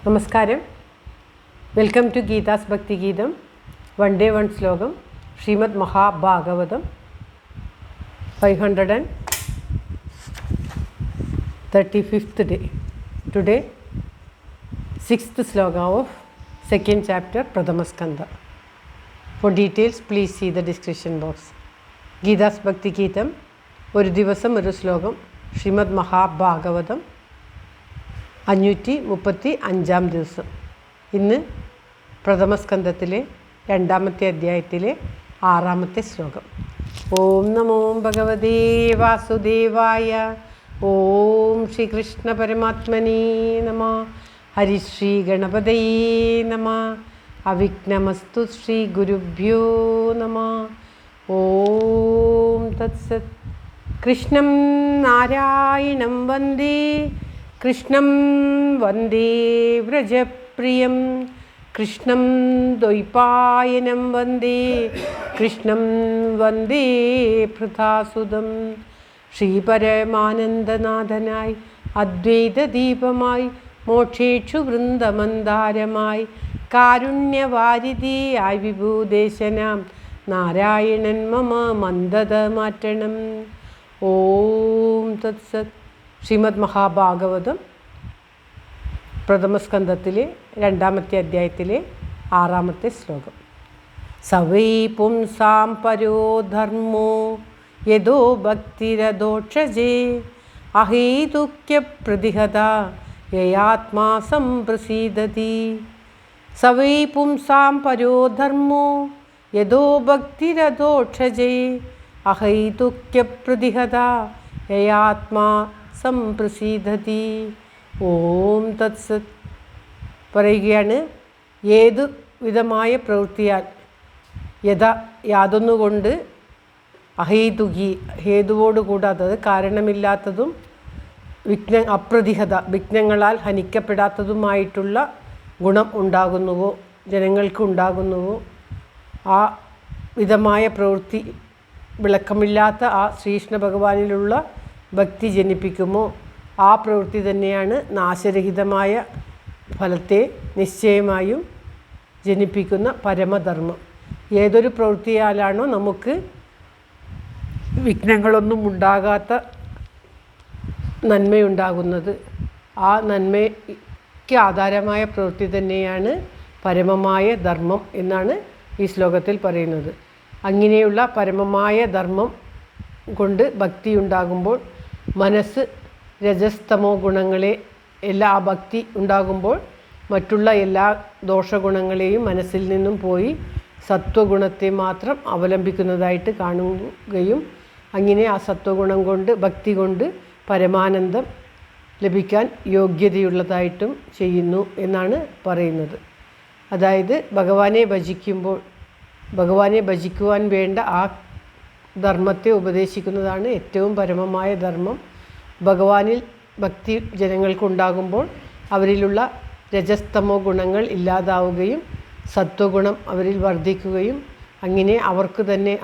നമസ്കാരം. Welcome to Geetha's ഭക്തി ഗീതം. വൺ ഡേ വൺ ശ്ലോകം. Shrimad Mahabhagavatam 535th day. Today 6th sloka of 2nd chapter Prathama Skandha. For details please see the description box. Geetha's ഭക്തി ഗീതം ഒരു ദിവസം ഒരു ശ്ലോകം. ശ്രീമദ് മഹാഭാഗവതം 535 ദിവസം. ഇന്ന് പ്രഥമസ്കന്ധത്തിലെ 2ാമത്തെ അധ്യായത്തിലെ 6ാമത്തെ ശ്ലോകം. ഓം നമോ ഭഗവതേ വാസുദേവായ. ഓം ശ്രീകൃഷ്ണ പരമാത്മനേ നമഃ. ഹരിശ്രീ ഗണപതയേ നമഃ. അവിഘ്നമസ്തു ശ്രീ ഗുരുഭ്യോ നമഃ. ഓം തത്സത്. കൃഷ്ണം നാരായണം വന്ദേ കൃഷ്ണം വന്ദേ വ്രജപ്രിയം കൃഷ്ണം ദ്വൈപായനം വന്ദേ കൃഷ്ണം വന്ദേ പൃഥാസുതം. ശ്രീപരമാനന്ദനാഥനായി അദ്വൈതദീപമായി മോക്ഷേക്ഷു വൃന്ദമന്ദാരമായി കാരുണ്യവാരിധിയായി വിഭൂദേശനാം നാരായണൻ മമ മന്ദത മാറ്റണം. ഓം തത്സത്. ശ്രീമദ് മഹാഭാഗവതം പ്രഥമസ്കന്ധത്തിലെ 2ാമത്തെ അധ്യായത്തിലെ 6ാമത്തെ ശ്ലോകം. സവൈ പുംസാം പരോ ധർമ്മോ യദോ ഭക്തിരദോക്ഷജേ അഹേതുക്യപ്രതിഹത യയാത്മാ സംപ്രസീദതി. സവൈ പുംസാം പരോ ധർമ്മോ യദോ ഭക്തിരദോക്ഷജേ അഹൈതുക്യപ്രതിഹത യയാത്മാ സംപ്രസീദതി. ഓം തത്സത്. പറയുകയാണ്, ഏതു വിധമായ പ്രവൃത്തിയാൽ യാതൊന്നുകൊണ്ട് അഹേതുകി ഹേതുവോട് കൂടാത്തത് കാരണമില്ലാത്തതും അപ്രതിഹത വിഘ്നങ്ങളാൽ ഹനിക്കപ്പെടാത്തതുമായിട്ടുള്ള ഗുണം ഉണ്ടാകുന്നുവോ, ജനങ്ങൾക്ക് ഉണ്ടാകുന്നുവോ, ആ വിധമായ പ്രവൃത്തി വിളക്കമില്ലാത്ത ആ ശ്രീകൃഷ്ണ ഭഗവാനിലുള്ള ഭക്തി ജനിപ്പിക്കുമോ, ആ പ്രവൃത്തി തന്നെയാണ് നാശരഹിതമായ ഫലത്തെ നിശ്ചയമായും ജനിപ്പിക്കുന്ന പരമധർമ്മം. ഏതൊരു പ്രവൃത്തിയാലാണോ നമുക്ക് വിഘ്നങ്ങളൊന്നും ഉണ്ടാകാത്ത നന്മയുണ്ടാകുന്നത്, ആ നന്മയ്ക്ക് ആധാരമായ പ്രവൃത്തി തന്നെയാണ് പരമമായ ധർമ്മം എന്നാണ് ഈ ശ്ലോകത്തിൽ പറയുന്നത്. അങ്ങനെയുള്ള പരമമായ ധർമ്മം കൊണ്ട് ഭക്തി ഉണ്ടാകുമ്പോൾ മനസ്സ് രജസ്തമോ ഗുണങ്ങളെ ആ ഭക്തി ഉണ്ടാകുമ്പോൾ മറ്റുള്ള എല്ലാ ദോഷഗുണങ്ങളെയും മനസ്സിൽ നിന്നും പോയി സത്വഗുണത്തെ മാത്രം അവലംബിക്കുന്നതായിട്ട് കാണുകയും അങ്ങനെ ആ സത്വഗുണം കൊണ്ട് ഭക്തി കൊണ്ട് പരമാനന്ദം ലഭിക്കാൻ യോഗ്യതയുള്ളതായിട്ടും ചെയ്യുന്നു എന്നാണ് പറയുന്നത്. അതായത് ഭഗവാനെ ഭജിക്കുവാൻ വേണ്ട ആ ധർമ്മത്തെ ഉപദേശിക്കുന്നതാണ് ഏറ്റവും പരമമായ ധർമ്മം. ഭഗവാനിൽ ഭക്തി ജനങ്ങൾക്കുണ്ടാകുമ്പോൾ അവരിലുള്ള രജസ്തമോ ഗുണങ്ങൾ ഇല്ലാതാവുകയും സത്വഗുണം അവരിൽ വർദ്ധിക്കുകയും അങ്ങനെ അവർക്ക് തന്നെ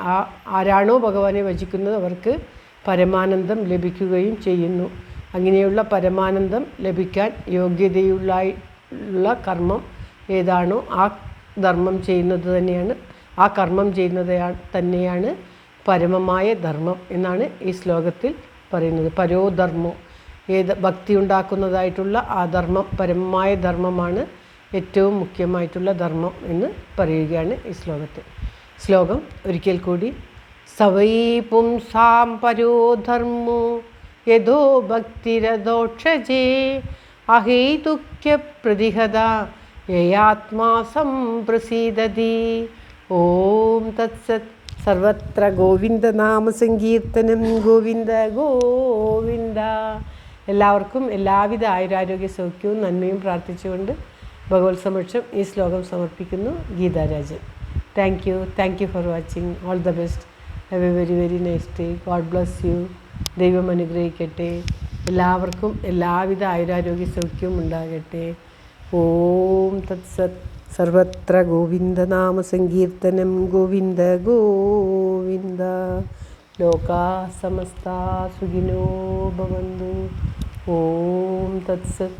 ആരാണോ ഭഗവാനെ ഭജിക്കുന്നത് അവർക്ക് പരമാനന്ദം ലഭിക്കുകയും ചെയ്യുന്നു. അങ്ങനെയുള്ള പരമാനന്ദം ലഭിക്കാൻ യോഗ്യതയുള്ള കർമ്മം ഏതാണോ ആ ധർമ്മം ചെയ്യുന്നത് തന്നെയാണ്, ആ കർമ്മം ചെയ്യുന്നത് തന്നെയാണ് പരമമായ ധർമ്മം എന്നാണ് ഈ ശ്ലോകത്തിൽ പറയുന്നത്. പരോധർമ്മം, ഭക്തി ഉണ്ടാക്കുന്നതായിട്ടുള്ള ആ ധർമ്മം പരമമായ ധർമ്മമാണ് ഏറ്റവും മുഖ്യമായിട്ടുള്ള ധർമ്മം എന്ന് പറയുകയാണ് ഈ ശ്ലോകത്തിൽ. ശ്ലോകം ഒരിക്കൽ കൂടി. സവൈ പുംസാം പരോധർമ്മോ യദോ ഭക്തിരദോക്ഷജേ അഹേതുക്യപ്രതിഹത യയാത്മാ സംപ്രസീദതി. ഓം തത്സത്. സർവത്ര ഗോവിന്ദനാമ സങ്കീർത്തനം. ഗോവിന്ദ ഗോവിന്ദ. എല്ലാവർക്കും എല്ലാവിധ ആയുരാരോഗ്യ സൗഖ്യവും നന്മയും പ്രാർത്ഥിച്ചുകൊണ്ട് ഭഗവത് സമക്ഷം ഈ ശ്ലോകം സമർപ്പിക്കുന്നു. Geetha Rajan. Thank you for watching. All the best. Have A very very nice day. God bless you. ദൈവം അനുഗ്രഹിക്കട്ടെ. എല്ലാവർക്കും എല്ലാവിധ ആയുരാരോഗ്യ സൗഖ്യവും ഉണ്ടാകട്ടെ. ഓം തത്സത്. സർവത്ര ഗോവിന്ദനാമ സങ്കീർത്തനം. ഗോവിന്ദ ഗോവിന്ദ. ലോകാ സമസ്താ സുഖിനോ ഭവന്തു. ഓം തത്സത്.